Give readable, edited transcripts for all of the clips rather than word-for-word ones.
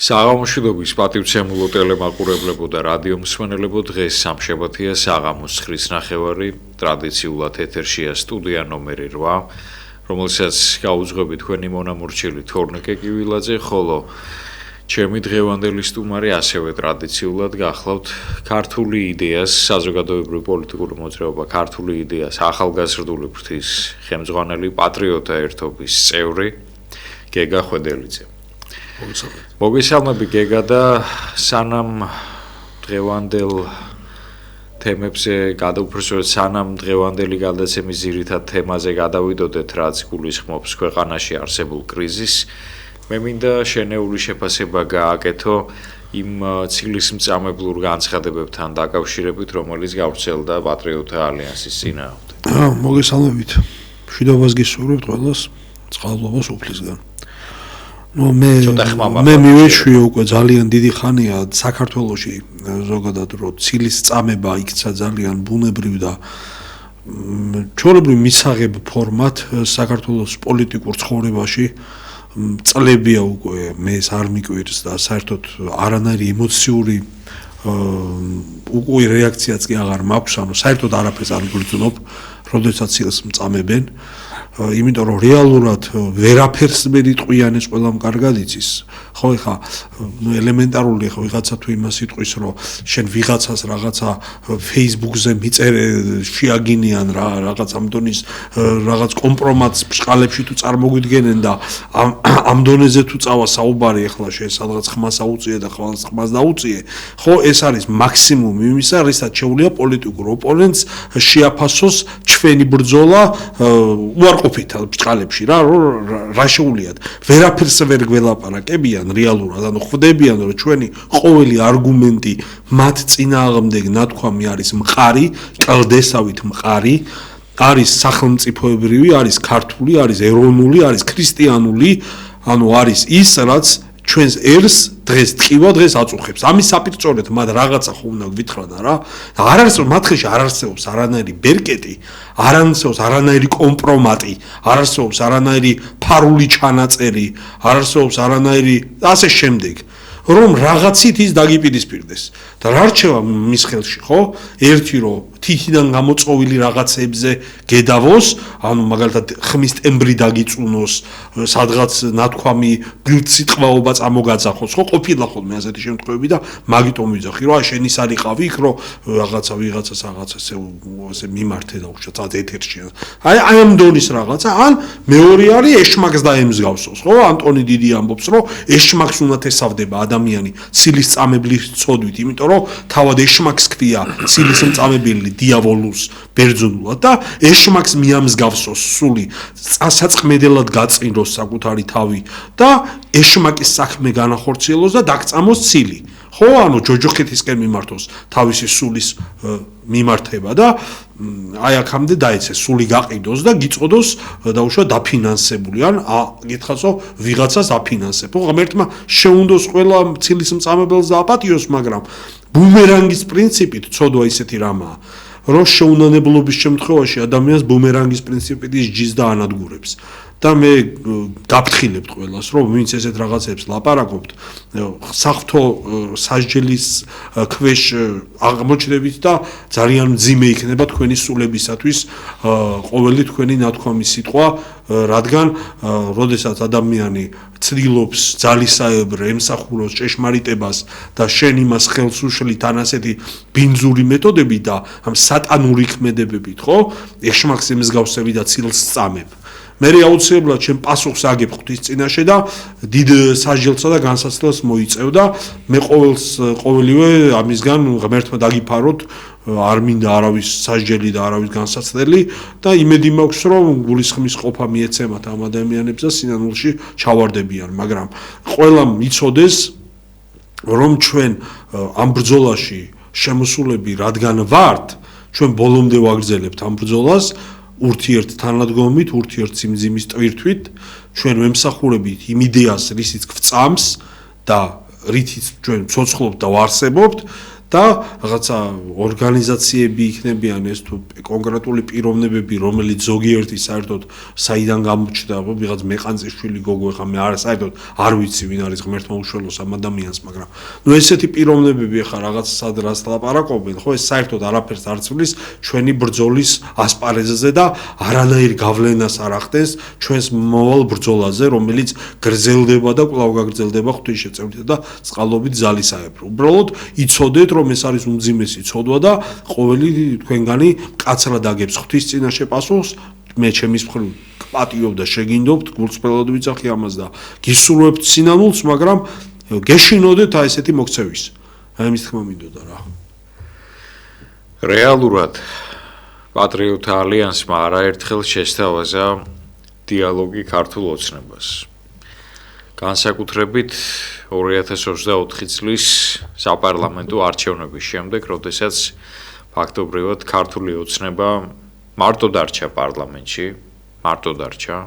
საღამოშიდობის პატივცემულო ტელემაყურებლებო და რადიო მსმენელებო დღეს სამშაბათია საღამოს 9:30 ტრადიციულად ეთერშია სტუდია ნომერი 8 რომელსაც გაუძღვები თქვენი მონამორჩილი თორნიკე კივილაძე ხოლო ჩემი დღევანდელი სტუმარი ასევე ტრადიციულად გახლავთ ქართული იდეას საზოგადოებრივი პოლიტიკური მოძრაობა ქართული იდეას ახალგაზრდული ფრთის ხელმძღვანელი პატრიოტთა ერთობის წევრი გეგა ხვედელიძე მოგესალმები გეგა და სანამ დღევანდელ თემებზე გადავფრთხილოთ სანამ დღევანდელი გადაცემის ძირითად თემაზე გადავიდოდეთ რაც გულისხმობს ქვეყანაში არსებულ კრიზისს მე მინდა შენეული შეფასება გააკეთო იმ ცილისმწამებლურ განცხადებებთან დაკავშირებით რომელიც გავრცელდა პატრიოტთა ალიანსის წინააღმდეგ მოგესალმებით მშვიდობას გისურვებთ ყველას წყალობას უფლისგან მე მივეშვი უკვე ძალიან დიდი ხანია საქართველოში ზოგადად რომ ცილის წამება იქცა ძალიან ბუნებრივ და ჩვეულებრივ მისაღებ ფორმატ საქართველოს პოლიტიკურ ცხოვრებაში წლებია უკვე მე ეს არ მიკვირს და საერთოდ არანაირი ემოციური უკვე რეაქციაც კი აღარ მაქვს ანუ საერთოდ არაფერს არ გრძნობ როდესაც ცილის მწამებენ იმიტომ რომ რეალურად ვერაფერს ვერ იტყვიან ეს ყველამ კარგად იცის ხო ეხა ელემენტარული ეხა ვიღაცა თუ იმას იტყვის რომ შენ ვიღაცას რაღაცა Facebook-ზე მიწერე შეაგინიან რა რაღაც ამ დონის რაღაც კომპრომატს ბშყალებში თუ წარმოგვიდგენენ და ამ დონეზე თუ წავა საუბარი ეხლა შენ სადღაც ხმას აუწიე და ხმას დაუწიე ხო ეს არის მაქსიმუმი იმისა რისაც შეუძლია პოლიტიკურ ოპონენტს შეაფასოს ჩვენი ბრძოლა უარყოფით ბჭყალებში რა შეუძლიათ ვერაფერს ვერ გველაპარაკებიან რეალურად ანუ ხვდებიან რომ ჩვენი ყოველი არგუმენტი მათ წინააღმდეგ ნათქვამი არის მყარი კლდესავით მყარი არის სახელმწიფოებრივი არის ქართული არის ეროვნული არის ქრისტიანული ანუ არის ის რაც ჩვენს ერს დღეს ტყივა დღეს აწუხებს ამის საპირწორედ მათ რაღაცა ხო უნდა გვითხრათ რა არ არსებობს მათ ხელში არ არსებობს არანაირი ბერკეტი არ არსებობს არანაირი კომპრომატი არ არსებობს არანაირი ფარული ჩანაწერი არ არსებობს არანაირი ასე შემდეგ რომ რაღაცით ის დაგიპირისპირდეს და რა რჩევა მის ხელში ხო ერთი რომ თითიდან გამოწოვილი რაღაცებზე გედავოს ანუ მაგალითად ხმის ტემბრი დაგიწუნოს სადღაც ნათქვამი ბილდსიტყვაობა წამოგაძახოს ხო ყოფილა ხოლმე ასეთი შემთხვევები და მაგიტომ ვიძახი რომ შენ ის არიყავი იქ რომ ვიღაცას ასე მიმართე და უშუალოდ ეთერში აი ამ დონის რაღაცა ან მეორე არის ეშმაკს დაემსგავსოს ხო ანტონი დიდი ამბობს რომ ეშმაკს უნდა ესავდება ადამიანი ცილის წამებლის წოდვით იმიტომ რომ თავად ეშმაკს ქმნია ცილის წამებელი დიავოლოს ბერძნულად და ეშმაკს მიამსგავსოს სული წასაწყმედელად გაწყინოს საკუთარი თავი და ეშმაკის საქმე განახორციელოს და დაგწამოს ცილი ხო ანუ ჯოჯოხეთისკენ მიმართოს თავისი სულის მიმართება და აი აქამდე დაიცეს სული გაყიდოს და გიწოდოს დაუშვა დაფინანსებული ან გითხასო ვიღაცას აფინანსებ ხო ღმერთმა შეუნდოს ყველა ცილის მწამებელს და აპატიოს მაგრამ ბუმერანგის პრინციპით ცოდვა ისეთი რამაა რომ შეუნანებლობის შემთხვევაში ადამიანს ბუმერანგის პრინციპით ისჯის და ანადგურებს და მე გაფრთხილებთ ყველას რომ ვინც ესეთ რაღაცებს ლაპარაკობთ საფრთხო სასჯელის ქვეშ აღმოჩნდებით და ძალიან მძიმე იქნება თქვენი სულებისათვის ყოველი თქვენი ნათქვამი სიტყვა რადგან როდესაც ადამიანი ცდილობს ძალისაებრ ემსახუროს ჭეშმარიტებას და შენ იმას ხელს უშლით ან ასეთი ბინძური მეთოდები და ამ სატანური ქმედებებით ხო ეშმაკს ემსგავსები და ცილს წამებ მე აუცილებლად ჩემ პასუხს აგებ ღვთის წინაშე და დიდ სასჯელსა და განსაცდელს მოიწევ და მე ყოველივე ამისგან ღმერთმა დაგიფაროთ არ მინდა არავის სასჯელი და არავის განსაცდელი და იმედი მაქვს რომ გულისხმის ყოფა მიეცემათ ამ ადამიანებს და სინანულში ჩავარდებიან მაგრამ ყველამ იცოდეს რომ ჩვენ ამ ბრძოლაში შემოსულები რადგან ვართ ჩვენ ბოლომდე ვაგრძელებთ ამ ბრძოლას ურთიერთ თანადგომით, ურთიერთ სიმძიმის ტვირთვით, ჩვენ ვემსახურებით იმ იდეას, რისიც გვწამს და რითიც ჩვენ ცოცხლობთ და ვარსებობთ და რაღაცა ორგანიზაციები იქნებიან ეს თუ კონკრეტული პიროვნებები, რომელიც ზოგიერთი საერთოდ საიდან გამოჩნდა, ვიღაც მეყანწიშვილი გოგო, ხა მე საერთოდ არ ვიცი ვინ არის ღმერთმა უშველოს ამ ადამიანს, მაგრამ ესეთი პიროვნებები ხა რაღაც სად რას ლაპარაკობენ, ხო, ეს საერთოდ არაფერს არ ცვლის ჩვენი ბრძოლის ასპარეზზე და არანაირ გავლენას არ ახდენს ჩვენს მოვალ ბრძოლაზე, რომელიც გრძელდება და კვლავ გაგრძელდება ღვთისმშეწევრით და წყალობით ძალისაებრ. უბრალოდ იცოდეთ, რომ ეს არის უმძიმესი ცოდვა და ყოველი თქვენგანი მკაცრად აგებს ღვთის წინაშე პასუხს. მე ჩემის მხრივ პატიობ და შეგინდობთ, გულწრფელად ვიცახი ამას და გისურვებთ სინანულს, მაგრამ გეშინოდეთ აი ესეთი მოქცევის. აი ამის თქმა მინდოდა რა. რეალურად პატრიოტთა ალიანსმა არაერთხელ შესთავაზა დიალოგი ქართულ ოცნებას. განსაკუთრებით 2024 წლის საპარლამენტო არჩევნების შემდეგ, როდესაც ფაქტობრივად ქართული ოცნება მარტო დარჩა პარლამენტში, მარტო დარჩა.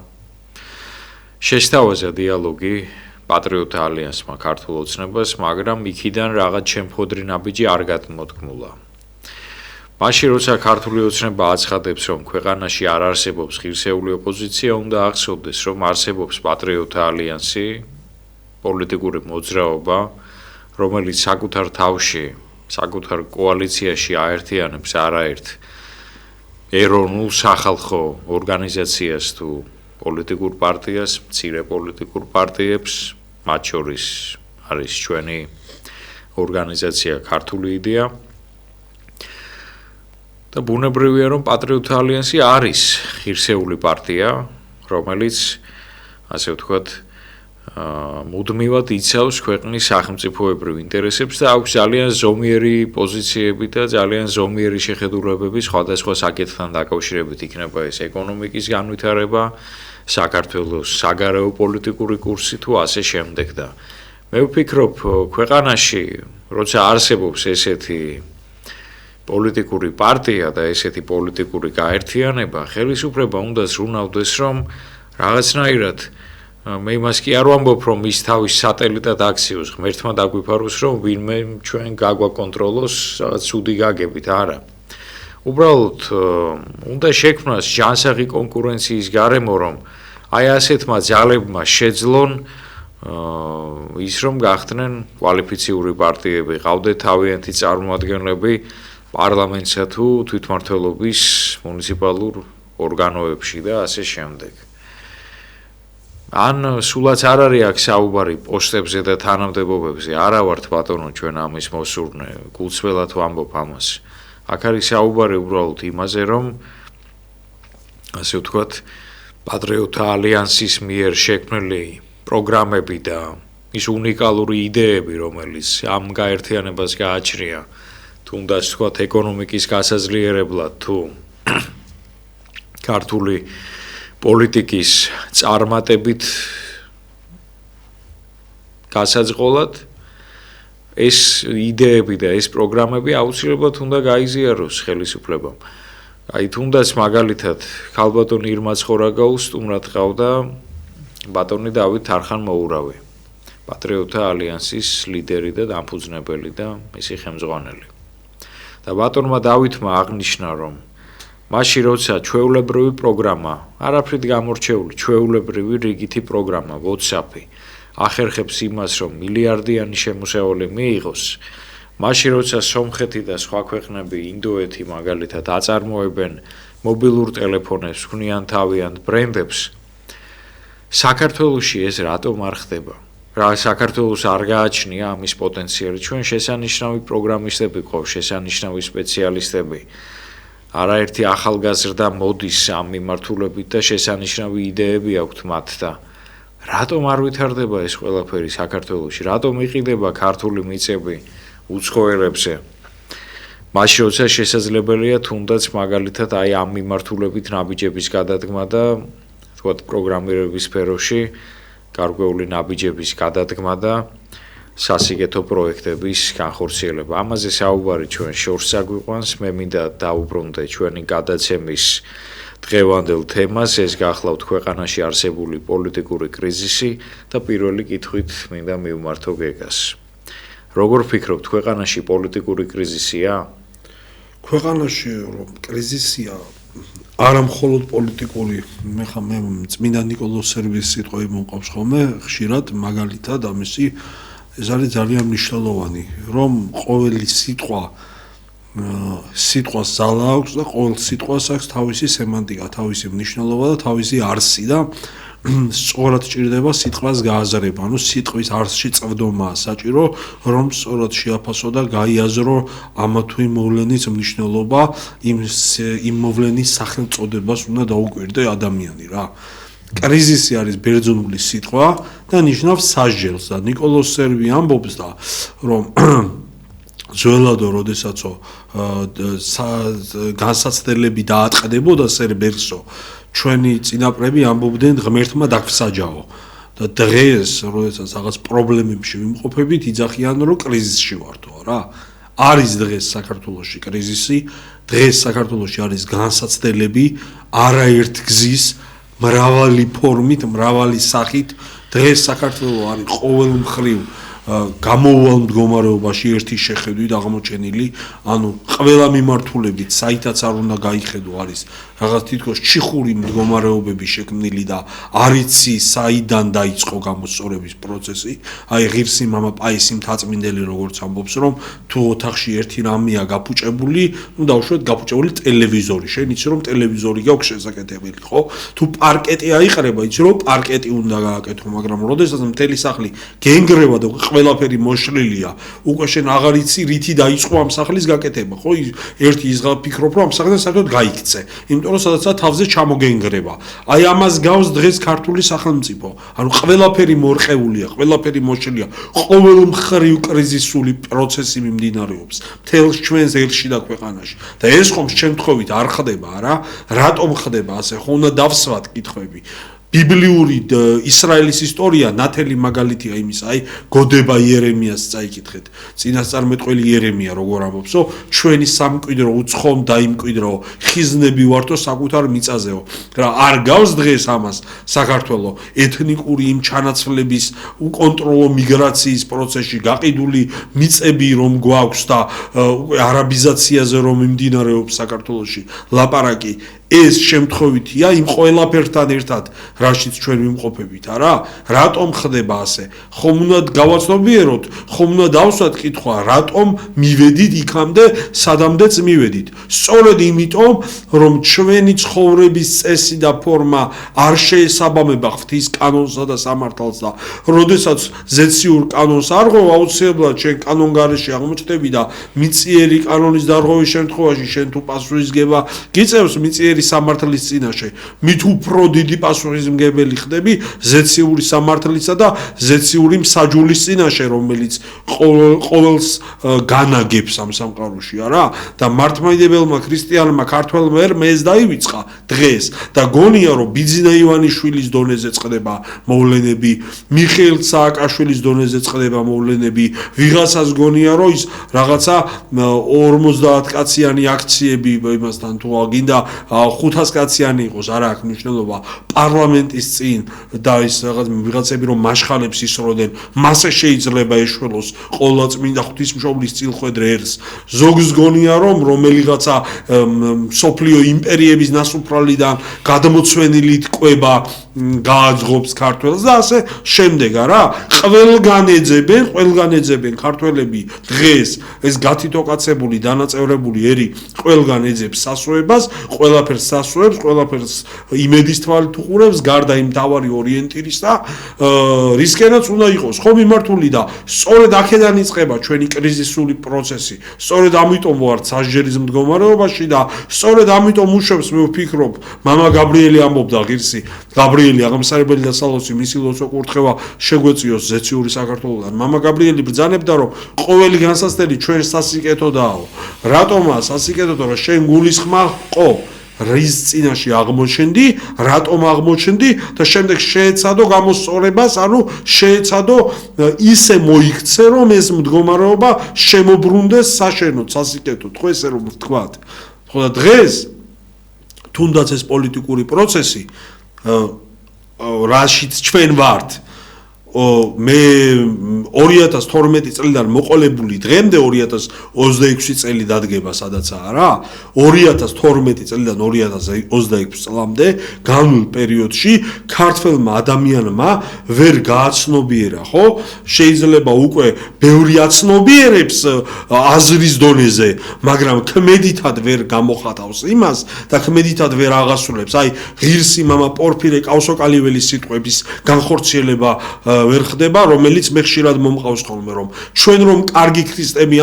შესთავაზა დიალოგი პატრიოტთა ალიანსმა ქართულ ოცნებას, მაგრამ იქიდან რაღაც შემხოდრი ნაბიჯი არ გადმოთქმულა. მაშინ როცა ქართული ოცნება აცხადებს, რომ ქვეყანაში არ არსებობს ღირსეული ოპოზიცია, უნდა ახსოვდეს, რომ არსებობს პატრიოტთა ალიანსი, პოლიტიკური მოძრაობა, რომელიც საკუთარ თავში, საკუთარ კოალიციაში აერთიანებს არაერთ ეროვნულ სახალხო ორგანიზაციას თუ პოლიტიკურ პარტიას, მცირე პოლიტიკურ პარტიებს, მათ შორის არის ჩვენი ორგანიზაცია ქართული იდეა. და ბუნებრივია, რომ პატრიოტთა ალიანსი არის ღირსეული პარტია, რომელიც, ასე ვთქვათ, მუდმივად იცავს ქვეყნის სახელმწიფოებრივ ინტერესებს და აქვს ძალიან ზომიერი პოზიციები და ძალიან ზომიერი შეხედულებები სხვადასხვა საკითხთან დაკავშირებით, იქნება ეს ეკონომიკის განვითარება, საქართველოს საგარეო პოლიტიკური კურსი თუ ასე შემდეგ და მე ვფიქრობ, ქვეყანაში, როცა არსებობს ესეთი პოლიტიკური პარტია და ესეთი პოლიტიკური გაერთიანება, ხელისუფლება უნდა ზრუნავდეს, რომ რაღაცნაირად მე იმას კი არ ვამბობ, რომ ის თავის სატელიტად აქციოს, ღმერთმა დაგვიფაროს, რომ ვინმე ჩვენ გაგვაკონტროლოს, რაღაც ცუდი გაგებით, არა. უბრალოდ უნდა შექმნას ჯანსაღი კონკურენციის გარემო, რომ აი ასეთმა ძალებმა შეძლონ ის რომ გახდნენ კვალიფიციური პარტიები, ყავდეთ თავიანთი წარმომადგენლები პარლამენტსა თუ თვითმმართველობის მუნიციპალურ ორგანოებში და ასე შემდეგ. ან სულაც არ არის აქ საუბარი პოსტებზე და თანამდებობებზე, არა ვართ ბატონო ჩვენ ამის მოსურნე, გულწრფელად ვამბობ ამას. აქ არის საუბარი უბრალოდ იმაზე, რომ ასე ვთქვათ, პატრიოტთა ალიანსის მიერ შექმნილი პროგრამები და ის უნიკალური იდეები, რომელიც ამ გაერთიანებას გააჩნია, თუნდაც თქვათ ეკონომიკის გასაძლიერებლად თუ ქართული პოლიტიკის წარმატებით გასაწყოლად ეს იდეები და ეს პროგრამები აუცილებლად უნდა გაიზიაროს ხელისუფლებამ. აი თუნდაც მაგალითად ქალბატონი ირმა ცხორაგაუს სტუმრად ყავდა ბატონი დავით თარხან-მოურავი, პატრიოტთა ალიანსის ლიდერი და დამფუძნებელი და მისი ხელმძღვანელი. და ბატონმა დავითმა აღნიშნა, რომ მაშინ როცა ჩვეულებრივი პროგრამა, არაფრით გამორჩეული, ჩვეულებრივი რიგითი პროგრამა, WhatsApp-ი ახერხებს იმას, რომ მილიარდიანი შემოსავალი მიიღოს, მაშინ როცა სომხეთი და სხვა ქვეყნები, ინდოეთი მაგალითად აწარმოებენ მობილურ ტელეფონებს, ქმნიან თავიანთ ბრენდებს, საქართველოში ეს რატომ არ ხდება? რა საქართველოს არ გააჩნია ამის პოტენციალი? ჩვენ შესანიშნავი პროგრამისტები გვყავს, შესანიშნავი სპეციალისტები. არაერთი ახალგაზრდა მოდის ამ მიმართულებით და შესანიშნავი იდეები აქვთ მათ და რატომ არ ვითარდება ეს ყველაფერი საქართველოში? რატომ იყიდება ქართული მიწები უცხოელებზე? მაშინ როცა შესაძლებელია თუნდაც მაგალითად აი ამ მიმართულებით ნაბიჯების გადადგმა და თქვათ პროგრამირების სფეროში გარკვეული ნაბიჯების გადადგმა და სასიგეთო პროექტების განხორციელება. ამაზე საუბარი ჩვენ შორს აგვიყვანს, მე მინდა დავუბრუნდე ჩვენი გადაცემის დღევანდელ თემას, ეს გახლავთ ქვეყანაში არსებული პოლიტიკური კრიზისი და პირველი კითხვით მინდა მივმართო გეგას. როგორ ფიქრობთ, ქვეყანაში პოლიტიკური კრიზისია? ქვეყანაში რომ კრიზისია არა მხოლოდ პოლიტიკური, მე წმინდა ნიკოლოზ სერბის სიტყვები მომყავს ხოლმე ხშირად მაგალითად ამისი ეს არის ძალიან მნიშვნელოვანი, რომ ყოველი სიტყვას ზალა აქვს და ყოველ სიტყვას აქვს თავისი სემანტიკა, თავისი მნიშვნელობა და თავისი არსი და სწორად ჭირდება სიტყვას გააზრება, ანუ სიტყვის არსში წვდომაა საჭირო, რომ სწორად შეაფასო და გაიაზრო ამა თუ იმ მოვლენის მნიშვნელობა, იმ მოვლენის სახელწოდებას უნდა დაუკვირდე ადამიანი რა. კრიზისი არის ბერძნული სიტყვა და ნიშნავს სასჯელს და ნიკოლოზ სერბი ამბობს და რომ ძველადო როდესაც განსაცდელები დაატყდებოდა სერბერსო ჩვენი წინაპრები ამბობდნენ ღმერთმა დაგვსაჯაო და დღეს როდესაც რაღაც პრობლემებში ვიმყოფებით იძახიან რომ კრიზისში ვართო რა არის დღეს საქართველოში კრიზისი დღეს საქართველოში არის განსაცდელები არაერთ გზის მრავალი ფორმით მრავალი სახით დღეს საქართველო არის ყოველ მხრივ გამოუვალ მდგომარეობაში ერთი შეხედვით აღმოჩენილი, ანუ ყველა მიმართულებით საითაც არ უნდა გაიხედო არის რაღაც თითქოს ჩიხური მდგომარეობები შექმნილი და არიცი საიდან დაიწყო გამოსწორების პროცესი, აი ღირსი მამა პაისი მთაწმინდელი როგორც ამბობს, რომ თუ ოთახში ერთი რამეა გაფუჭებული, ну დავუშვათ გაფუჭებული ტელევიზორი, შენ იცი რომ ტელევიზორი გაქვს შესაკეთებელი, ხო? თუ პარკეტი აიყრება, იცი რომ პარკეტი უნდა გააკეთო, მაგრამ როდესაც მთელი სახლი გენგრევა და ყველაფერი მოშლილია, უკვე შენ აღარ იცი რითი დაიწყო ამ სახლის გაკეთება, ხო? ერთი იზღა ფიქრობ რომ ამ სახლს საერთოდ გაიქცე, იმიტომ რომ სადაც თავზე ჩამოგენგრება. აი ამას გავს დღეს ქართული სახელმწიფო. ანუ ყველაფერი მორყეულია, ყველაფერი მოშლილია, ყოველ მხრივ კრიზისული პროცესი მიმდინარეობს მთელს ჩვენს ელში და ქვეყანაში. და ეს ხომ შემთხვევით არ ხდება რა? რატომ ხდება ასე? ხო უნდა დავსვათ კითხვები. ბიბლიური ისრაელის ისტორია ნათელი მაგალითია იმის, აი გოდება იერემიას წაიკითხეთ. წინასწარმეტყველი იერემია როგორ ამბობსო, ჩვენი სამკვიდრო უცხომ დაიმკვიდრო, ხიზნები ვართო საკუთარ მიწაზეო. რა არ გავს დღეს ამას საქართველო ეთნიკური იმ ჩანაცვლების უკონტროლო მიგრაციის პროცესში გაყიდული მიწები რომ გვაქვს და არაბიზაციაზე რომ მიმდინარეობს საქართველოში ლაპარაკი ეს შემთხვევითია იმ ყველაფერთან ერთად რაშიც ჩვენ ვიმყოფებით არა რატომ ხდება ასე ხომ უნდა გავაცნობიეროთ ხომ უნდა დავსვათ კითხვა რატომ მივედით იქამდე სადამდეც მივედით სწორედ იმიტომ რომ ჩვენი ცხოვრების წესი და ფორმა არ შეესაბამება ღვთის კანონსა და სამართალს და როდესაც ზეციურ კანონს არ ღვევ აუცილებლად ჩვენ კანონგარეშე აღმოჩნდები და მიწიერი კანონის დარღვევის შემთხვევაში შენ თუ პასუხისგება გიწევს მიწიერი სამართლის წინაშე მით უფრო დიდი პასუხისმგებელი ხდები ზეციური სამართლისა და ზეციური მსაჯულის წინაშე რომელიც ყოველს განაგებს ამ სამყაროში არა და მართლმადიდებელმა ქრისტიანმა ქართველმა ერმა ეს დაივიწყა დღეს და გონია რომ ბიძინა ივანიშვილის დონეზე წყდება მოვლენები მიხეილ სააკაშვილის დონეზე წყდება მოვლენები ვიღაცას გონია რომ ის რაღაცა 50 კაციანი აქციები იმასთან თუ გინდა 500 კაციანი იყოს არა აქვს მნიშვნელობა პარლამენტის წინ და ის რაღაც ვიღაცები რომ მაშხალებს ისროდნენ მასე შეიძლება ეშველოს ყოლა წმინდა ღვთისმშობლის წილხვედრე ერს ზოგს გონია რომ რომელიღაცა სოფლიო იმპერიების ნასუფრალიდან გადმოცვენილი თკვება გააძღობს ქართველს და ასე შემდეგ არა ყველგან ეძებენ ქართველები დღეს ეს გათითოკაცებული დანაწევრებული ერი ყველგან ეძებს სასვეებას ყველაფერს სასვებს ყველაფერს იმედის თვალით უყურებს გარდა იმ თავარი ორიენტირის და რისკენაც უნდა იყოს ხო მიმართული და სწორედ აქედან იწყება ჩვენი კრიზისული პროცესი სწორედ ამიტომ ვართ სასჯელის მდგომარეობაში და სწორედ ამიტომ უშვებს მე ვფიქრობ მამა გაბრიელი ამბობდა ღირსი გაბრიელი აღმსარებელი და სალოცი მისი ლოცვა-კურთხევა შეგვეწიოს ზეციური საქართველოდან მამა გაბრიელი ბრძანებდა რომ ყოველი განსაცდელი ჩვენ სასიკეთოდაო რატომაა სასიკეთოდო რომ შენ გულისხმა ყო რის წინაშე აღმოჩენდი, რატომ აღმოჩენდი და შემდეგ შეეცადო გამოსწორებას, ანუ შეეცადო ისე მოიქცე, რომ ეს მდგომარეობა შემოbrunდეს საშენოდ, სასიკეთოდ, ხო ესე რომ ვთქვათ. ხო და დღეს თუნდაც ეს პოლიტიკური პროცესი რაშიც ჩვენ ვართ მე 2012 წლიდან მოყოლებული დღემდე 2026 წელი დადგება სადაცაა რა 2012 წლიდან 2026 წლამდე განულ პერიოდში ქართველმა ადამიანმა ვერ გააცნობიერა ხო შეიძლება უკვე ბევრი აცნობიერებს აზრის დონეზე მაგრამ ქმედითად ვერ გამოხატავს იმას და ქმედითად ვერ აღასრულებს აი ღირსი მამა პორფირე კავსოკალიველის სიტყვების განხორციელება ვერ ხდება, რომელიც მე ხშირად მომყავს ხოლმე რომ ჩვენ რომ კარგი ქრისტები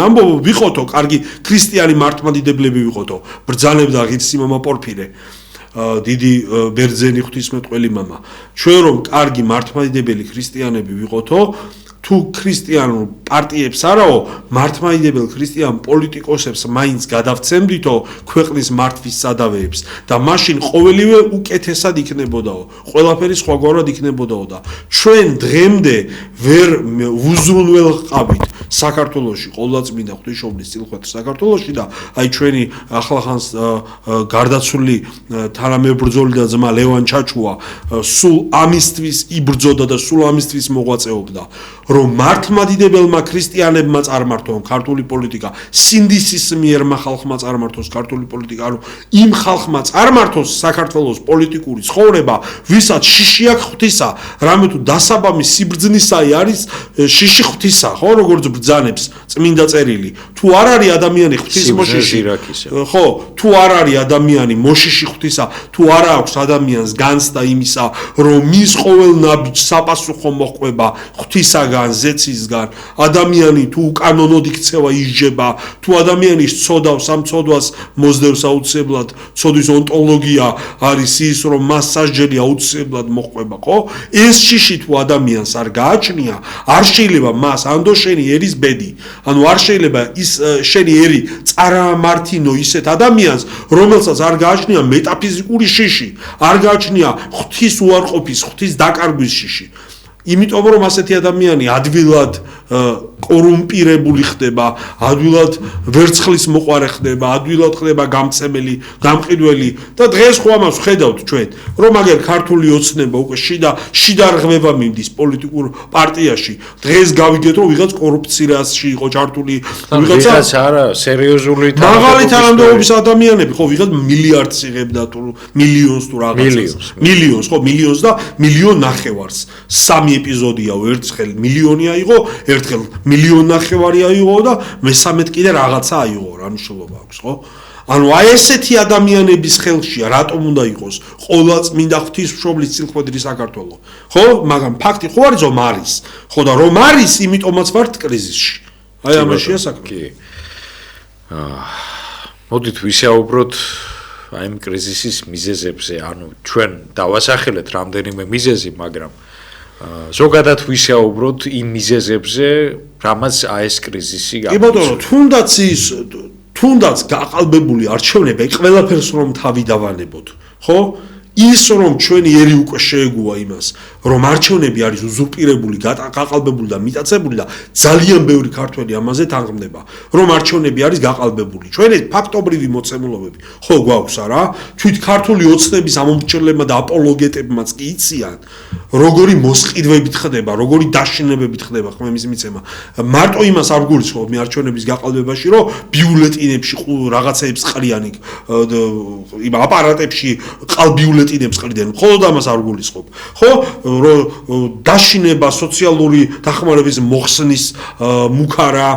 ვიყოთო, კარგი ქრისტიანი მართლმადიდებლები ვიყოთო, ბრძანებდა ღირსი მამა პორფირე, დიდი ბერძენი ღვთისმეტყველი მამა. ჩვენ რომ კარგი მართლმადიდებელი ქრისტიანები ვიყოთო, თუ ქრისტიანულ პარტიებს არაო, მართლმადიდებელ ქრისტიან პოლიტიკოსებს მაინც გადავცემდითო ქვეყნის მართვის სადავეებს და მაშინ ყოველივე უკეთესად იქნებოდაო, ყველაფერი სხვაგვარად იქნებოდაო და ჩვენ დღემდე ვერ უზრუნველ ყავით საქართველოში, ყოვლადწმინდა ღვთისმშობლის წილხვეწ საქართველოში და აი ჩვენი ახლახანს გარდაცვლილი თანამებრძოლი და ძმა ლევან ჩაჩუა სულ ამისთვის იბრძოდა და სულ ამისთვის მოღვაწეობდა რომ მართლმადიდებელმა ქრისტიანებმა წარმართონ ქართული პოლიტიკა, სინდისის მიერმა ხალხმა წარმართოს ქართული პოლიტიკა, რომ იმ ხალხმა წარმართოს საქართველოს პოლიტიკური ცხოვრება, ვისაც შიში აქვს ღვთისა, რამე თუ დასაბამი სიბრძნისაი არის შიში ღვთისა, ხო, როგორც ბრძანებს წმინდა წერილი. თუ არ არის ადამიანი ღვთის მოშიში, ხო, თუ არ არის ადამიანი მოშიში ღვთისა, თუ არ აქვს ადამიანს განცდა იმისა, რომ მის ყოველ ნაბიჯს საპასუხო მოჰყვება ღვთისაგან ზეცისგან ადამიანი თუ კანონოდ იქცევა ისჯება თუ ადამიანი ცოდავს ამ ცოდვას მოსდევს აუცილებლად ცოდვის ონტოლოგია არის ის რომ მას სასჯელი აუცილებლად მოჰყვება ხო ეს შიში თუ ადამიანს არ გააჩნია არ შეიძლება მას ანდო შენი ერის ბედი ანუ არ შეიძლება ის შენი ერი წარამართინო ისეთ ადამიანს რომელსაც არ გააჩნია მეტაფიზიკური შიში არ გააჩნია ღვთის უარყოფის ღვთის დაკარგვის შიში იმიტომ რომ ასეთი ადამიანი ადვილად კორუმპირებული ხდება, ადვილად ვერცხლის მოყვარე ხდება, ადვილად ხდება გამცემელი, გამყიდველი და დღეს ხო ამას ხედავთ ჩვენ, რომ აგერ ქართული ოცნება უკვე შიდა რღვევა მინდის პოლიტიკურ პარტიაში. დღეს გავიგეთ რომ ვიღაც კორუფციაში იყო ჩართული, ვიღაც არა, სერიოზული მაღალი თანამდებობის ადამიანები, ხო ვიღაც მილიარდს იღებდა თუ მილიონს თუ რაღაცას. მილიონს, ხო, მილიონს და მილიონ ნახევარს. სამი ეპიზოდია ერთხელ მილიონი აიღო, ერთხელ მილიონ ნახევარი აიღო და მესამედ კიდე რაღაცა აიღო, რა მნიშვნელობა აქვს, ხო? ანუ აი ესეთი ადამიანების ხელში რატომ უნდა იყოს ყოვლა წმინდა ღვთისმშობლის წილხვედრი საქართველო? ხო? მაგრამ ფაქტი ხო არის რომ არის. ხო და რომ არის, იმიტომაც ვართ კრიზისში. აი ამაშია საქმე. კი. მოდით ვისაუბროთ აი ამ კრიზისის მიზეზებზე, ანუ ჩვენ დავასახელეთ რამდენიმე მიზეზი, მაგრამ ზოგადად ვისაუბროთ იმ მიზეზებზე, რამაც ეს კრიზისი კი ბატონო, თუნდაც გაყალბებული არჩევნები ყველაფერს რომ თავი დავანებოთ, ხო? ის რომ ჩვენი ერი უკვე შეეგუა იმას, რომ არჩევნები არის უზურპირებული, გაყალბებული და მიტაცებული და ძალიან ბევრი ქართველი ამაზე თანხმდება, რომ არჩევნები არის გაყალბებული. ჩვენი ფაქტობრივი მოცემულობები ხო გვაქვს არა? თვით ქართული ოცნების ამომრჩელებმა და აპოლოგეტებმაც კი იციან, როგორი მოსყიდვებით ხდება, როგორი დაშინებებით ხდება ხმების მიცემა. მარტო იმას არ გულისხმობ მე არჩევნების გაყალბებაში, რომ ბიულეტინებში რაღაცეებს ყრიან იმ აპარატებში ყალბიულეტინებს ყრიდან. მხოლოდ ამას არ გულისხმობ. ხო? დაშინება სოციალური დახმარების მოხსნის მუქარა,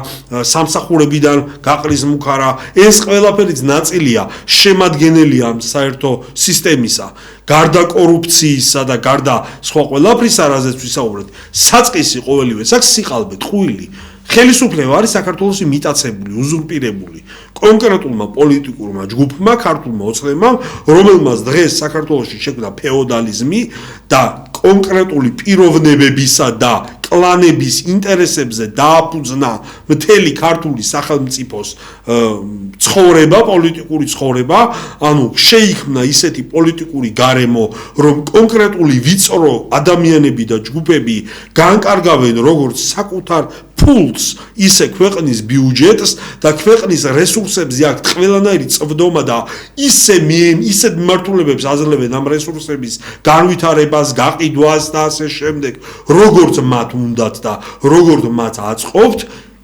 სამსახურებიდან გაყრის მუქარა, ეს ყველაფერიც ნაწილია შემადგენელი ამ საერთო სისტემისა. გარდა კორუფციისა და გარდა სხვა ყველაფრისა, რაზეც ვისაუბრეთ, საწყისი ყოველივეს აქვს სიყალბე, ტყუილი. ხელისუფლება არის საქართველოსი მიტაცებული, უზურპირებული კონკრეტულმა პოლიტიკურმა ჯგუფმა, ქართულმა ოცნებამ, რომელმაც დღეს საქართველოში შექმნა ფეოდალიზმი და კონკრეტული პიროვნებებისა და კლანების ინტერესებზე დააფუძნა მთელი ქართული სახელმწიფოს ცხოვრება, პოლიტიკური ცხოვრება, ანუ შეიქმნა ისეთი პოლიტიკური გარემო, რომ კონკრეტული ვიწრო ადამიანები და ჯგუფები განკარგავენ როგორც საკუთარ ფულს, ისე ქვეყნის ბიუჯეტს და ქვეყნის რესურსებზე აქვს ყველანაირი წვდომა და ისე მიმართულებებს აძლევენ ამ რესურსების განვითარებას, გაყიდვას და ასე შემდეგ, როგორც მათ უნდათ და როგორც მათ აწყობთ,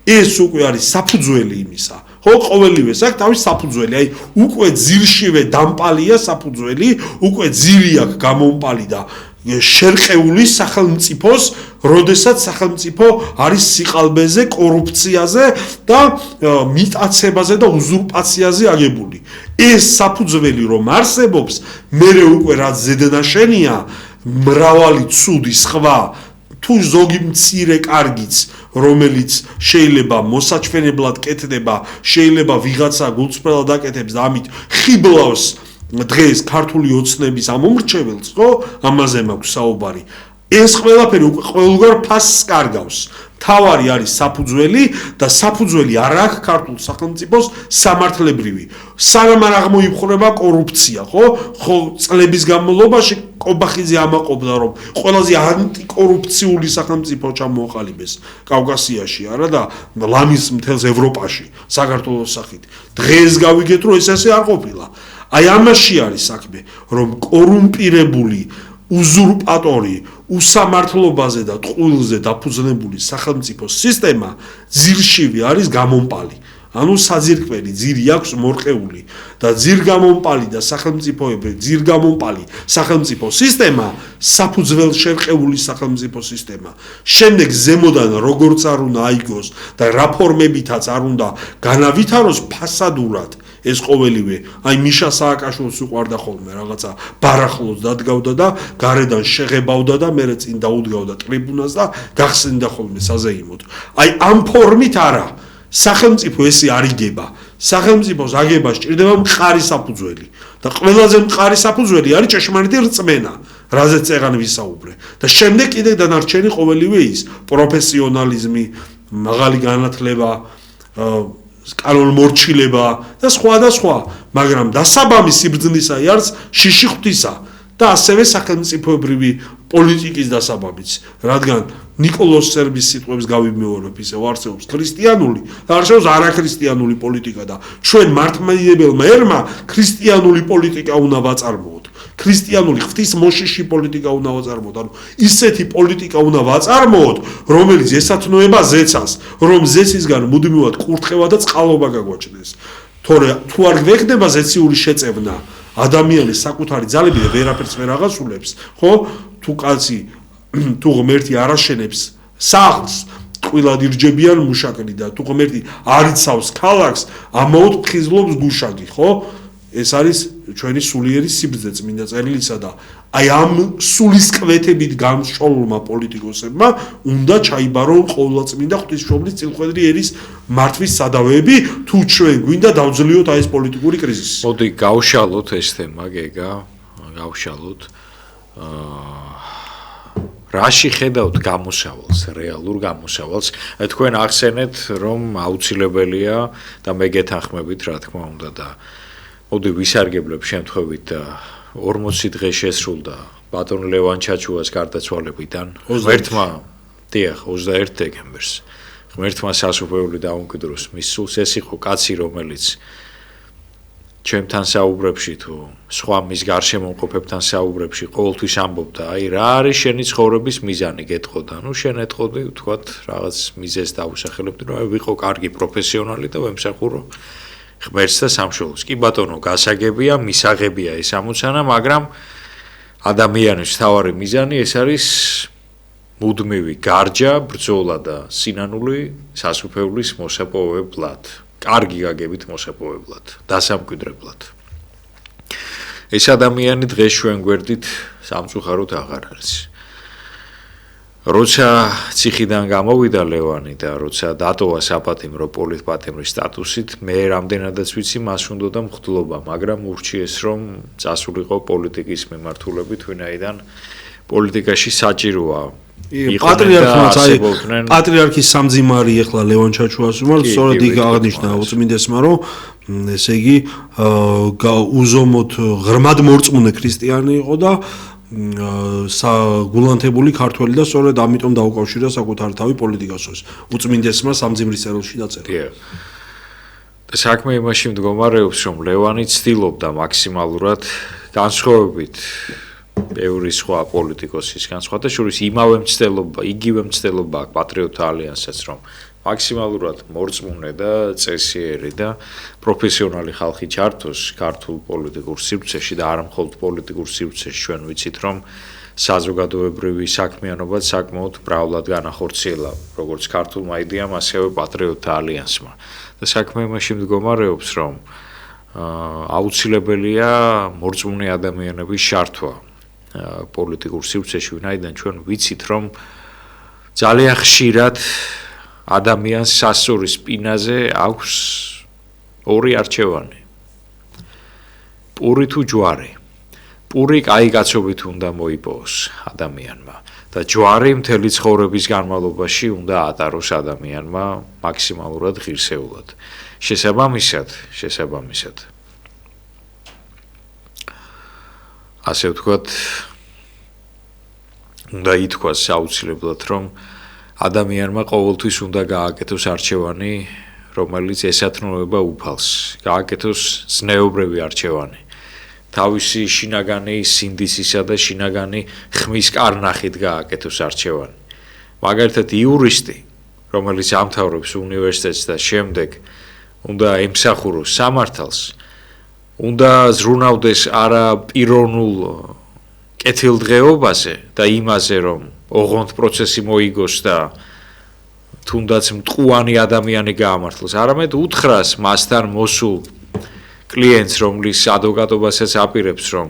ეს უკვე არის საფუძველი იმისა. ხო, ყოველივეს აქვს თავის საფუძველი, აი უკვე ძირშივე დამპალია საფუძველი, უკვე ძირი აქვს გამომპალი და შერყეული სახელმწიფოს, როდესაც სახელმწიფო არის სიყალბეზე, კორუფციაზე და მიტაცებაზე და უზურპაციაზე აგებული. ეს საფუძველი რომ არსებობს, მერე უკვე რაც ზედნაშენია, მრავალი ცუდი სხვა თუ ზოგი მცირე კარგიც, რომელიც შეიძლება მოსაჩვენებლად კეთდება, შეიძლება ვიღაცა გულწრფელად აკეთებს და ამით ხიბლავს დღეს ქართული ოცნების ამომრჩეველს, ხო? ამაზე მაქვს საუბარი. ეს ყველაფერი უკვე ყოველგვარ ფასს კარგავს. თავარი არის საფუძველი და საფუძველი არ აქვს ქართულ სახელმწიფოს სამართლებრივი. სანამ არ აღმოიფხვრება კორუფცია, ხო? ხო, წლების განმავლობაში კობახიძე ამაყობდა, რომ ყველაზე ანტიკორუფციული სახელმწიფო ჩამოაყალიბეს კავკასიაში, არა და ლამის მთელს ევროპაში, საქართველოს სახით. დღეს გავიგეთ, რომ ეს ასე არ ყოფილა. აი ამაში არის საქმე, რომ კორუმპირებული უზურპატორი, უსამართლობაზე და ტყუილზე დაფუძნებული სახელმწიფო სისტემა ძირშივი არის გამომპალი. ანუ საძირკველი ძირი აქვს მორყეული და ძირგამომპალი და სახელმწიფოები, ძირგამომპალი სახელმწიფო სისტემა საფუძველ შერყეული სახელმწიფო სისტემა. შემდეგ ზემოდან როგორც არ უნდა აიგოს და რაფორმებითაც არ უნდა განავითაროს ფასადურად ეს ყოველივე, აი მიშა სააკაშვილს უყვარდა ხოლმე რაღაცა ბარახლოს დადგავდა და გარედან შეღებავდა და მერე წინ დაუდგავდა ტრიბუნას და გახსენდა ხოლმე საზეიმოდ. აი ამ ფორმით არა, სახელმწიფო ესე არ იგება. სახელმწიფოს აგება სჭირდება მყარი საფუძველი და ყველაზე მყარი საფუძველი არის ჭეშმარიტი რწმენა, რაზეც წეგან ვისაუბრე. და შემდეგ კიდე დანარჩენი ყოველივე ის პროფესიონალიზმი, მაღალი განათლება, კანონმორჩილება და სხვა და სხვა, მაგრამ დასაბამი სიბრძნისა არის შიში ღვთისა და ასევე სახელმწიფოებრივი პოლიტიკის დასაბამიც, რადგან ნიკოლოზ სერბის სიტყვებს გავიმეორებ, ისე არსებობს ქრისტიანული და არსებობს არაქრისტიანული პოლიტიკა და ჩვენ მართლმადიდებელმა ერმა ქრისტიანული პოლიტიკა უნდა ვაწარმოოთ. ქრისტიანული ღვთის მოშიში პოლიტიკა უნდა ვაწარმოოთ, ანუ ისეთი პოლიტიკა უნდა ვაწარმოოთ, რომელიც ესათნოება ზეცას, რომ ზეცისგან მუდმივად კურთხევა და წყალობა გაგვაჩნდეს. თორე თუ არ გვექნება ზეციური შეწევნა, ადამიანის საკუთარი ძალები და ვერაფერს ვერ აღასრულებს, ხო? თუ კაცი თუ ღმერთი არ აშენებს სახლს, ტყუილად ირჯებიან მუშაკნი და თუ ღმერთი არ იცავს ქალაქს, ამაოდ ფხიზლობს გუშაგი, ხო? ეს არის ჩვენი სულიერი სიბრძნე წმინდა წერილისა და აი ამ სულისკვეთებით გამსჭოლულმა პოლიტიკოსებმა უნდა ჩაიბარონ ყოვლადწმინდა ღვთისმშობლის წილხვედრი ერის მართვის სადავეები, თუ ჩვენ გვინდა დავძლიოთ აი ეს პოლიტიკური კრიზისი. მოდი გავშალოთ ეს თემა, გეგა, გავშალოთ. რაში ხედავთ გამოსავალს, რეალურ გამოსავალს? თქვენ ახსენეთ, რომ აუცილებელია და მე გეთანხმებით, რა თქმა უნდა და მოდი ვისარგებლებ შემთხვევით 40 დღე შესრულდა ბატონ ლევან ჩაჩუას გარდაცვალებიდან. ღმერთმა, დიახ, 21 დეკემბერს ღმერთმა სასופველი დაუმკვიდროს მის სულს. ეს იყო კაცი, რომელიც ჩემთან საუბრებში თუ სხვა მის გარშემოყოფებთან საუბრებში ყოველთვის ამბობდა, აი რა არის შენი ცხოვრების მიზანი, გეტყოდა. ნუ შენ ეტყოდი, ვთქვათ, რაღაც მიზეზს დაუსახელებდი, რომ ვიყო კარგი პროფესიონალი და ვემსახურო ღმერთს და სამშობლოს. კი ბატონო, გასაგებია, მისაღებია ეს ამოცანა, მაგრამ ადამიანის თავარი მიზანი ეს არის მუდმივი გარჯა, ბრძოლა და სინანული სასופვლის მოსაპოვებლად. კარგი გაგებით მოსაპოვებლად, დასამკვიდრებლად. ეს ადამიანი დღეს ჩვენ გვერდით სამწუხაროდ აღარ არის. როცა ციხიდან გამოვიდა ლევანი და როცა დატოვა საპატიმრო პოლიტპატიმრის სტატუსით, მე რამდენადაც ვიცი მას უნდოდა მღვდლობა, მაგრამ ურჩიეს რომ წასულიყო პოლიტიკის მიმართულებით, ვინაიდან პოლიტიკაში საჭიროა. პატრიარქის სამძიმარი ეხლა ლევან ჩაჩუას უმართ, სწორედ იქ აღნიშნა უწმინდესმა, რომ ესე იგი უზომოდ ღრმად მორწმუნე ქრისტიანი იყო და გულანთებული ქართველი და სწორედ ამიტომ დაუკავშირა საკუთარ თავი პოლიტიკასოს. უწმინდესმა სამძიმრის წერილში დაწერა. და საქმე იმაში მდგომარეობს, რომ ლევანი ცდილობდა მაქსიმალურად განსხვავებით ბევრი სხვა პოლიტიკოსისგან, სხვათა შორის იგივე მცდელობა აქვს პატრიოტთა ალიანსსაც, რომ მაქსიმალურად მორწმუნე და წესიერი და პროფესიონალი ხალხი ჩართოს ქართულ პოლიტიკურ სივრცეში და არა მხოლოდ პოლიტიკურ სივრცეში. ჩვენ ვიცით, რომ საზოგადოებრივი საქმიანობაც საკმაოდ მრავლად განახორციელა, როგორც ქართულმა იდეამ, ასევე პატრიოტთა ალიანსმა. და საქმე იმაში მდგომარეობს, რომ აუცილებელია მორწმუნე ადამიანების შართვა პოლიტიკურ სივრცეში, ვინაიდან ჩვენ ვიცით, რომ ძალიან ხშირად ადამიანს სასწორის სპინაზე აქვს ორი არჩევანი. პური თუ ჯვარი. პური კაი კაცობით უნდა მოიპოვოს ადამიანმა და ჯვარი მთელი ცხოვრების განმავლობაში უნდა ატაროს ადამიანმა მაქსიმალურად ღირსეულად. შესაბამისად ასე ვთქვათ, უნდა ითქვას აუცილებლად, რომ ადამიანმა ყოველთვის უნდა გააკეთოს არჩევანი, რომელიც ესათნოება უფალს, გააკეთოს ზნეობრივი არჩევანი. თავისი შინაგანი სინდისისა და შინაგანი ხმის კარნახით გააკეთოს არჩევანი. მაგალითად, იურისტი, რომელიც ამთავრებს უნივერსიტეტს და შემდეგ უნდა ემსახუროს სამართალს, უნდა ზრუნავდეს არა პიროვნულ კეთილდღეობაზე და იმაზე, რომ ოღონდ პროცესი მოიგოს და თუნდაც მტყუანი ადამიანი გაამართლოს, არამედ უთხრას მასთან მოსულ კლიენტს, რომლის ადვოკატობასაც აპირებს, რომ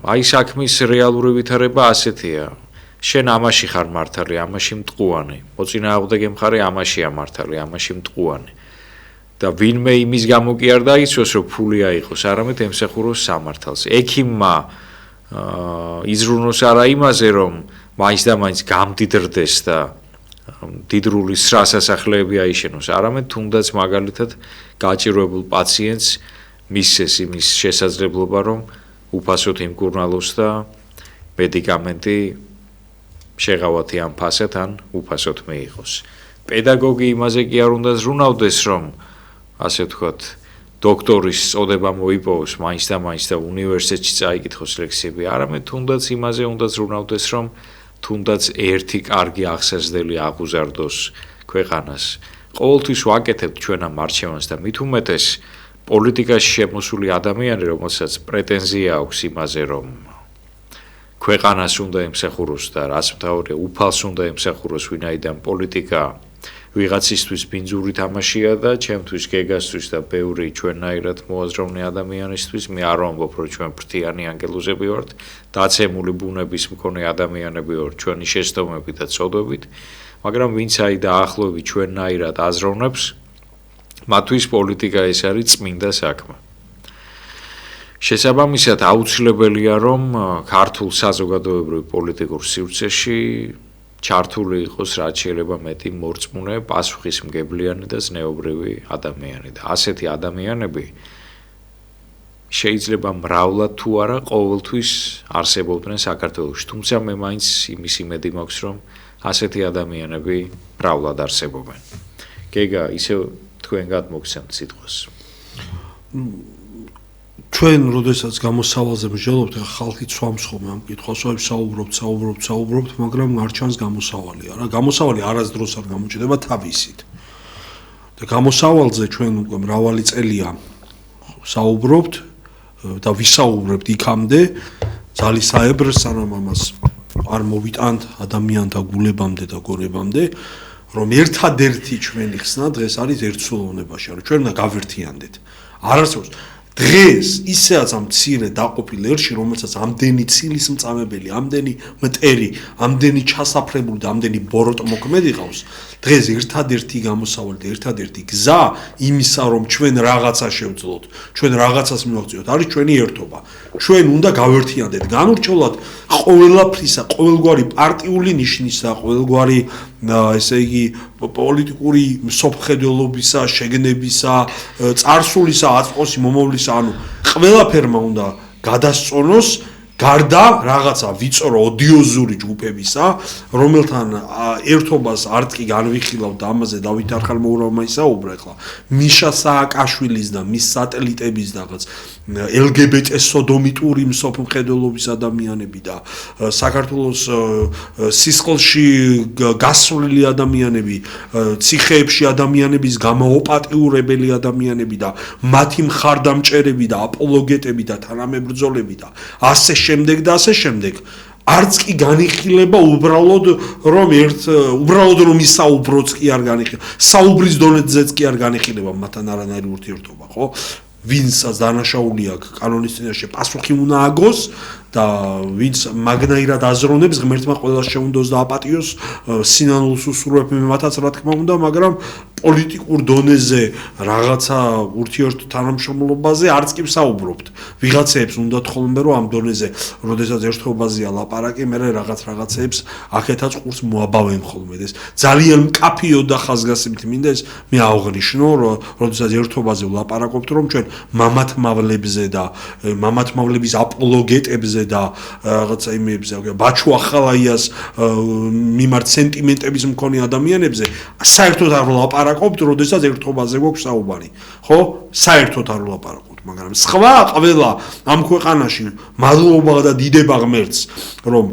აი საქმის რეალური ვითარება ასეთია. შენ ამაში ხარ მართალი, ამაში მტყუანი. მოწინააღმდეგე მხარე ამაშია მართალი, ამაში მტყუანი. და ვინმე იმის გამო კი არ დაიცვას, რომ ფული აიღოს, არამედ ემსახუროს სამართალს. ექიმმა იზრუნოს არა იმაზე, რომ მაინც და მაინც გამდიდრდეს და დიდრული სრა სასახლეები აიშენოს, არამედ თუნდაც მაგალითად გაჭირვებულ პაციენტს მისცეს იმის შესაძლებლობა, რომ უფასოდ იმკურნალოს და მედიკამენტი შეღავათი ამ ფასად ან უფასოდ მიიღოს. პედაგოგი იმაზე კი არ უნდა ზრუნავდეს, რომ ასე ვთქვათ, დოქტორის წოდება მოიპოვოს მაინც და უნივერსიტეტში წაიკითხოს ლექციები, არამედ თუნდაც იმაზე უნდა ზრუნავდეს, რომ თუნდაც ერთი კარგი აღსაზრდელი აღუზარდოს ქვეყანას. ყოველთვის ვაკეთებთ ჩვენ ამ არჩევანს და მით უმეტეს პოლიტიკაში შემოსული ადამიანი, რომელსაც პრეტენზია აქვს იმაზე, რომ ქვეყანას უნდა ემსახუროს და რაც მთავარია, უფალს უნდა ემსახუროს, ვინაიდან პოლიტიკა ვიღაცისთვის ბინძური თამაშია და ჩემთვის, გეგასთვის და ბევრი ჩვენნაირად მოაზროვნე ადამიანისთვის მე არ ვამბობ, რომ ჩვენ ფრთიანი ანგელოზები ვართ, დაცემული ბუნების მქონე ადამიანები ვართ ჩვენი შეცდომებით და წოდებით, მაგრამ ვინც აი დაახლოებით ჩვენნაირად აზროვნებს, მათთვის პოლიტიკა ეს არის წმინდა საქმე. შესაბამისად, აუცილებელია, რომ ქართულ საზოგადოებრივ პოლიტიკურ სივრცეში ჩართული იყოს რაც შეიძლება მეტი მორწმუნე, პასუხისმგებლიანი და ზნეობრივი ადამიანი და ასეთი ადამიანები შეიძლება მრავლად თუ არა ყოველთვის არსებობდნენ საქართველოში, თუმცა მე მაინც იმის იმედი მაქვს, რომ ასეთი ადამიანები მრავლად არსებობენ. გეგა, ისევ თქვენ გადმოგცემთ სიტყვას. ჩვენ როდესაც გამოსავალზე მსჯელობთ, ხალხი ცვამს ხოლმე ამ კითხვას, საუბრობთ, მაგრამ არ ჩანს გამოსავალი. არა, გამოსავალი არასდროს არ გამოჩნდება თავისით. და გამოსავალზე ჩვენ უკვე მრავალი წელია საუბრობთ და ვისაუბრებთ იქამდე ძალისაებრ სანამ ამას არ მოვიტანთ ადამიანთა გულებამდე და გორებამდე, რომ ერთადერთი ჩვენი ხსნა დღეს არის ერთსულოვნებაში, რომ ჩვენ უნდა გავერთიანდეთ. არ არსებობს დღეს ისეაც ამ მცირე დაყოფილ ერში, რომელსაც ამდენი ცილის მწამებელი, ამდენი მტერი, ამდენი ჩასაფრებული და ამდენი ბოროტმოქმედი ყავს, დღეს ერთადერთი გამოსავალი და ერთადერთი გზა იმისა, რომ ჩვენ რაღაცა შევძლოთ, ჩვენ რაღაცას მივაღწიოთ, არის ჩვენი ერთობა. ჩვენ უნდა გავერთიანდეთ, განურჩევლად ყოველაფრისა, ყოველგვარი პარტიული ნიშნისა, ყოველგვარი ესე იგი პოლიტიკური მსოფლმხედველობისა, შეგნებისა, წარსულისა, აწყოსი, მომავლისა, ანუ ყველაფერმა უნდა გადასწონოს გარდა რაღაცა ვიწრო ოდიოზური ჯგუფებისა, რომელთან ერთობას არც კი განვიხილავთ და ამაზე დავით არხალმოურავმა ისაუბრა ახლა მიშა სააკაშვილის და მის სატელიტების რაღაც LGBT სოდომიტური მსოფლმხედველობის ადამიანები და საქართველოს სისხლში გასვლილი ადამიანები, ციხეებში ადამიანების გამოოპატიურებელი ადამიანები და მათი მხარდამჭერები და აპოლოგეტები და თანამებრძოლები და ასე შემდეგ და ასე შემდეგ არც კი განიხილება უბრალოდ რომ ისაუბროც კი არ განიხილება საუბრის დონეზეც კი არ განიხილება მათთან არანაირი ურთიერთობა ხო ვინცაც დანაშაული აქვს კანონის წინაშე პასუხი უნდა აგოს და ვინც მაგნაირად აზროვნებს ღმერთმა ყველას შეუნდოს და აპატიოს სინანულს უსურვებ მათაც რა თქმა უნდა მაგრამ პოლიტიკურ დონეზე რაღაცა ურთიერთო თანამშრომლობაზე არც კი ვსაუბრობთ ვიღაცეებს უნდათ ხოლმე რომ ამ დონეზე როდესაც ერთობაზეა ლაპარაკი მე რაღაცეებს აქეთაც ყურს მოაბავენ ხოლმე ეს ძალიან მკაფიო და ხაზგასმით მინდა ეს მე აღნიშნო რომ როდესაც ერთობაზე ვლაპარაკობთ რომ ჩვენ მამათმავლებზე და მამათმავლების აპოლოგეტებზე და რაღაცა იმებზე ბაჩუ ახალაიას მიმართ სენტიმენტების მქონე ადამიანებზე საერთოდ არ ვლაპარაკობთ, როდესაც ერთობაზე გვაქვს საუბარი. ხო? საერთოდ არ ვლაპარაკობთ, მაგრამ სხვა ყველა ამ ქვეყანაში მადლობა და დიდება ღმერთს, რომ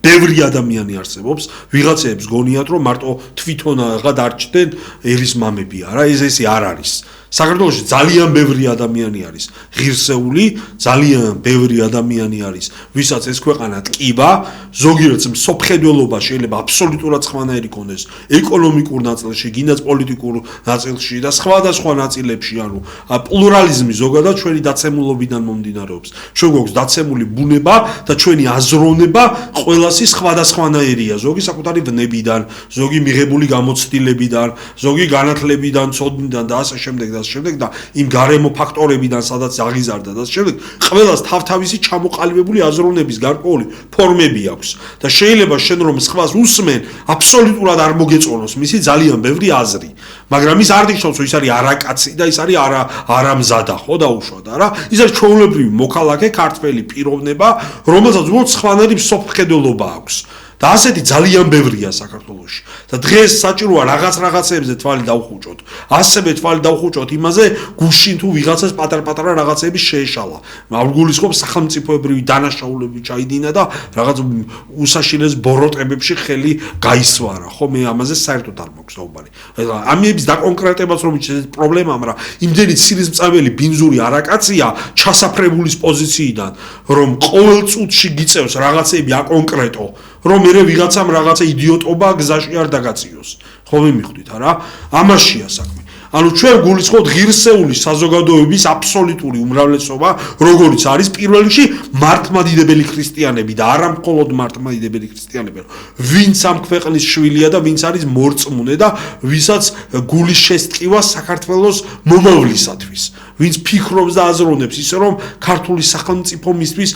ბევრი ადამიანი არსებობს, ვიღაცეებს გონიათ, რომ მარტო თვითონ აღა დარჩდნენ ერის მამები არა, ესე არ არის. საქართველოში ძალიან ბევრი ადამიანი არის ღირსეული, ძალიან ბევრი ადამიანი არის, ვისაც ეს ქვეყანა ტკივა, ზოგიერთს მსოფლმხედველობა შეიძლება აბსოლუტურად სხვანაირი კონდეს, ეკონომიკურ ნაწილში, გინდაც პოლიტიკურ ნაწილში და სხვადასხვა ნაწილებში, ანუ პლურალიზმი ზოგადად ჩვენი დაცემულობიდან მომდინარეობს. ჩვენ გვაქვს დაცემული ბუნება და ჩვენი აზროვნება ყველასი სხვადასხვანაირია, ზოგი საკუთარი ვნებიდან, ზოგი მიღებული გამოცდილებიდან, ზოგი განათლებიდან, ცოდნიდან და ასე შემდეგ და შემდეგ და იმ გარემო ფაქტორებიდან სადაც აღიზარდა და შემდეგ ყველას თავთავისი ჩამოყალიბებული აზროვნების გარკვეული ფორმები აქვს და შეიძლება შენ რომ სხვას უსმენ აბსოლუტურად არ მოგეწონოს მისი ძალიან ბევრი აზრი მაგრამ ის არ ნიშნავს რომ ის არის არაკაცი და ის არის არამზადა ხო დაუშვათ არა ის არის ჩვეულებრივი მოქალაქე ქართველი პიროვნება რომელსაც უბრალოდ სხვანაირი მსოფლმხედველობა აქვს და ასეთი ძალიან ბევრია საქართველოში და დღეს საჭიროა რაღაცეებზე თვალი დავხუჭოთ ასევე თვალი დავხუჭოთ იმაზე გუშინ თუ ვიღაცას პატარ-პატარა რაღაცები შეეშალა არ გულისხმობს სახელმწიფოებრივი დანაშაულები ჩაიდინა და რაღაც უსაშინეს ბოროტებებში ხელი გაისვარა ხო მე ამაზე საერთოდ არ მაქვს საუბარი ამის დაკონკრეტებას რომ შეიძლება პრობლემაა მაგრამ იმდენი ცილისმწამელი ბინძური არაკაცია ჩასაფრებულის პოზიციიდან რომ ყოველ წუთში გიწევს რაღაცები აკონკრეტო რომ მე ვიღაცამ რაღაცა იდიოტობა გზაში არ დაგაწიოს. ხო მიმიხვდით არა? ამაშია საქმე. ანუ ჩვენ გულისხმობთ ღირსეული საზოგადოების აბსოლუტური უმრავლესობა, როგორიც არის პირველ რიგში მართლმადიდებელი ქრისტიანები და არა მხოლოდ მართლმადიდებელი ქრისტიანები, ვინც ამ ქვეყნის შვილია და ვინც არის მორწმუნე და ვისაც გულის შესტყივა საქართველოს მომავლისათვის, ვინც ფიქრობს და აზროვნებს ისე რომ ქართული სახელმწიფო მისთვის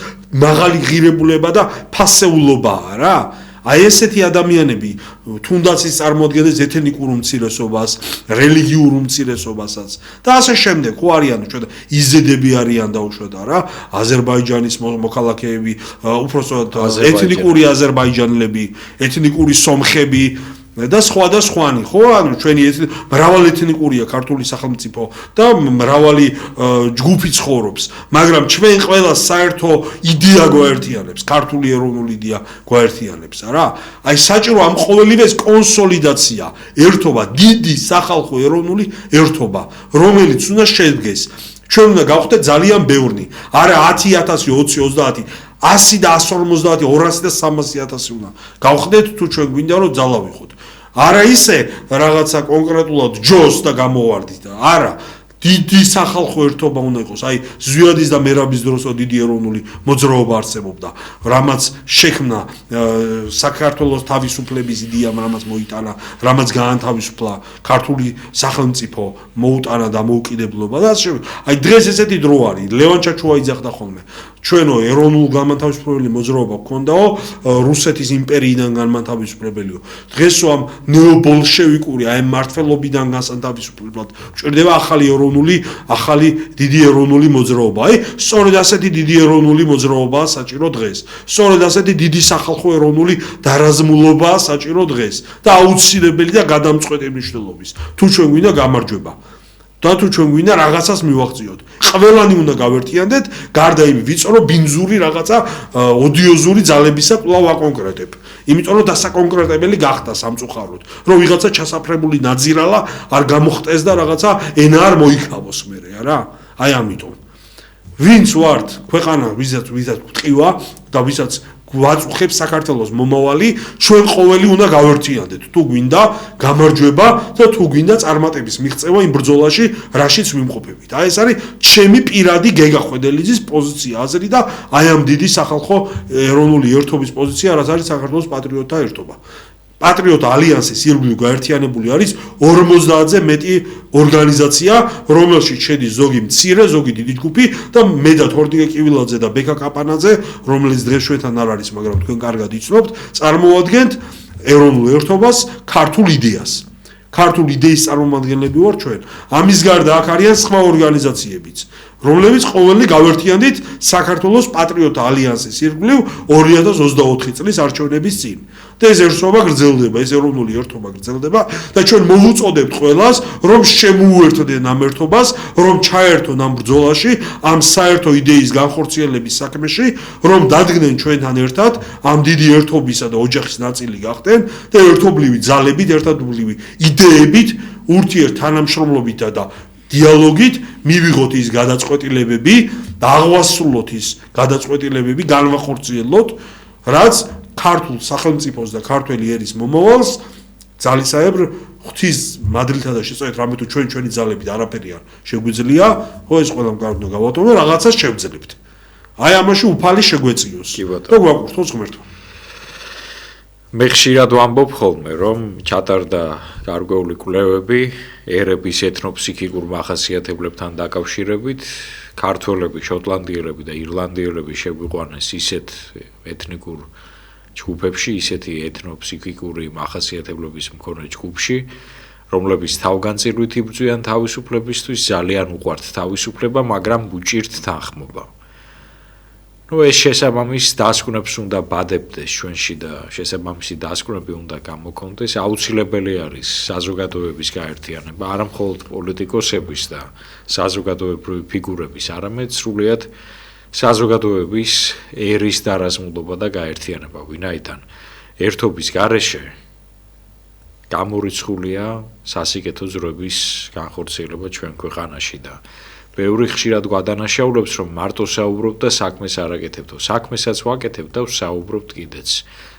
მაღალი ღირებულება და ფასეულობაა რა. აი ესეთი ადამიანები თუნდაც ის წარმოადგენს ეთნიკურ უმცირესობას, რელიგიურ უმცირესობასაც და ასე შემდეგ. ხო არიან ჩვენ იზედები არიან დაუშვათ არა, აზერბაიჯანის მოქალაქეები, უпростоად ეთნიკური აზერბაიჯანელები, ეთნიკური სომხები და სხვანი, ხო, ანუ ჩვენი მრავალეთნიკურია ქართული სახელმწიფო და მრავალი ჯგუფი ცხოვრობს, მაგრამ ჩვენ ყველას საერთო იდეა გვაერთიანებს, ქართული ეროვნული იდეა გვაერთიანებს, არა? აი საჭირო ამ ყოველივეს კონსოლიდაცია, ერთობა, დიდი სახალხო ეროვნული ერთობა, რომელიც უნდა შედგეს. ჩვენ უნდა გავხდეთ ძალიან ბევრნი, არა 10,000, 20, 30 100 და 150, 200 და 300,000 უნდა გავხდეთ თუ ჩვენ გვინდა რომ ძალა ვიყოთ. არა ისე რაღაცა კონკრეტულად ჯოს და გამოვარდით და არა დიდი სახალხო ერთობა უნდა იყოს. აი ზვიადის და მერაბის დროსო დიდი ეროვნული მოძრაობა არსებობდა, რამაც შექმნა საქართველოს თავისუფლების იდეამ, რამაც მოიტანა, რამაც გაანთავისუფლა ქართული სახელმწიფო, მოუტანა დამოუკიდებლობა და აი დღეს ესეთი დრო არის. ლევან ჩაჩუა იძახდა ხოლმე. ჩვენო ეროვნულ განმათავისუფლებელი მოძრაობა გქონდაო რუსეთის იმპერიიდან განმათავისუფლებელიო დღესო ამ ნეობოლშევიკური აი მართლობიდან განსათავისუფლებლად ჭირდება ახალი დიდი ეროვნული მოძრაობა აი სწორედ ასეთი დიდი ეროვნული მოძრაობაა საჭირო დღეს სწორედ ასეთი დიდი სახალხო ეროვნული დარაზმულობაა საჭირო დღეს და აუცილებელი და გადამწყვეტი მნიშვნელობის თუ ჩვენ გვინდა გამარჯვება და თუ ჩვენ გვინდა რაღაცას მივაღწიოთ ყველანი უნდა გავერთიანდეთ გარდა იმ ვიწრო ბინძური რაღაცა ოდიოზური ძალებისა კვლავ აკონკრეტებ იმიტომ რომ დასაკონკრეტებელი გახდა სამწუხაროდ რომ ვიღაცა ჩასაფრებული ნაძირალა არ გამოხტეს და რაღაცა ენა არ მოიქავოს მერე არა აი ამიტომ ვინც ვართ ქვეყანა ვიზაც გვტყივა და ვისაც გვაწუხებს საქართველოს მომავალი ჩვენ ყოველი უნდა გავერთიანდეთ თუ გვინდა გამარჯვება და თუ გვინდა წარმატების მიღწევა იმ ბრძოლაში რაშიც ვიმყოფებით აი ეს არის ჩემი პირადი გეგა ხვედელიძის პოზიცია აზრი და აი ამ დიდი სახალხო ეროვნული ერთობის პოზიცია რაც არის საქართველოს პატრიოტთა ერთობა პატრიოტთა ალიანსის ირგვლივ გაერთიანებული არის 50-ზე მეტი ორგანიზაცია, რომელშიც შედის ზოგი მცირე, ზოგი დიდი ჯგუფი და მე და თორდიგე კივილაძე და ბექა კაპანაძე, რომელიც დღეს ჩვენთან არ არის, მაგრამ თქვენ კარგად იცნობთ, წარმოადგენთ ეროვნულ ერთობას, ქართულ იდეას. ქართულ იდეის წარმომადგენლები ვარ ჩვენ. ამის გარდა აქ არიან სხვა ორგანიზაციებიც, რომლებიც ყოველი გავერთიანდით საქართველოს პატრიოტთა ალიანსის ირგვლივ 2024 წლის არჩევნების წინ. და ეს ერთობა გრძელდება, ეს ეროვნული ერთობა გრძელდება და ჩვენ მოვუწოდებთ ყველას, რომ შემოუერთდეთ ამ ერთობას, რომ ჩაერთონ ამ ბრძოლაში, ამ საერთო იდეის განხორციელების საქმეში, რომ დადგნენ ჩვენთან ერთად ამ დიდი ერთობისა და ოჯახის ნაწილი გახდნენ და ერთობლივი ძალებით, ერთობლივი იდეებით, ურთიერთთანამშრომლობით და დიალოგით მივიღოთ ის გადაწყვეტილებები და აღვასრულოთ ის გადაწყვეტილებები, განვახორციელოთ, რაც ქართულ სახელმწიფოს და ქართველი ერის მომავალს ძალისაებრ ღვთის მადლითა და შეწყვეტ რამე თუ ჩვენი ძალებით არაფერი არ შეგვიძლია, ხო ეს ყველა მკარდო გავატოვო, რაღაცას შევძლებთ. აი ამაში უფალი შეგვეციოს. და გვაყურთოს ღმერთო. მე ხშირად ვამბობ ხოლმე, რომ ჩატარდა გარკვეული კვლევები ერების ეთნოფსიქიკურ მახასიათებლებთან დაკავშირებით, ქართველები, შოტლანდიელები და ირლანდიელები შეგვიყვანეს ისეთ ეთნიკურ ჯგუფებში, ისეთი ეთნოფსიქიკური მახასიათებლების მქონე ჯგუფში, რომლებიც თავგანწირვით იბრძვიან თავისუფლებისთვის, ძალიან უყვართ თავისუფლება, მაგრამ უჭირთ თანხმობა. ეს შესაბამის დასკვნებს უნდა ბადებდეს ჩვენში და შესაბამისი დასკვნები უნდა გამოქონდეს, აუცილებელი არის საზოგადოების გაერთიანება, არა მხოლოდ პოლიტიკოსების და საზოგადოებრივი ფიგურების, არამედ სრულიად საზოგადოების ერის დარაზმულობა და გაერთიანება, ვინაიდან ერთობის გარეშე გამორიცხულია სასიკეთო ძროების განხორციელება ჩვენ ქვეყანაში და ბევრი ხშირად გვადანაშაულებს, რომ მარტო საუბრობთ და საქმეს არ აკეთებთ. საქმესაც ვაკეთებთ და ვსაუბრობთ კიდეც.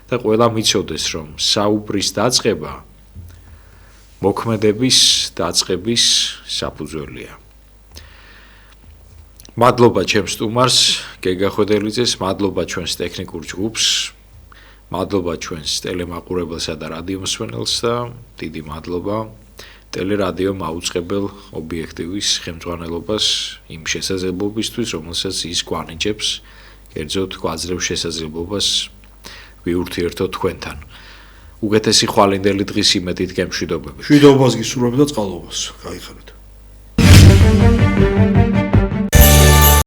და ყველა მიცოდეს, რომ საუბრის დაწყება მოქმედების დაწყების საფუძველია. მადლობა ჩემს სტუმარს, გეგა ხვედელიძეს, მადლობა ჩვენს ტექნიკურ ჯგუფს, მადლობა ჩვენს ტელემაყურებელსა და რადიომსმენელს და დიდი მადლობა ტელერადიომ აუწყებელ ობიექტივის ხელმძღვანელობას იმ შესაძლებლობისთვის, რომელსაც ის გვანიჭებს, კერძოდ გვაძლევს შესაძლებლობას ვიურთიერთოთ თქვენთან. უკეთესი ხვალინდელი დღის იმედით გემშვიდობებით. მშვიდობას გისურვებ და წყალობას. გაიხარეთ.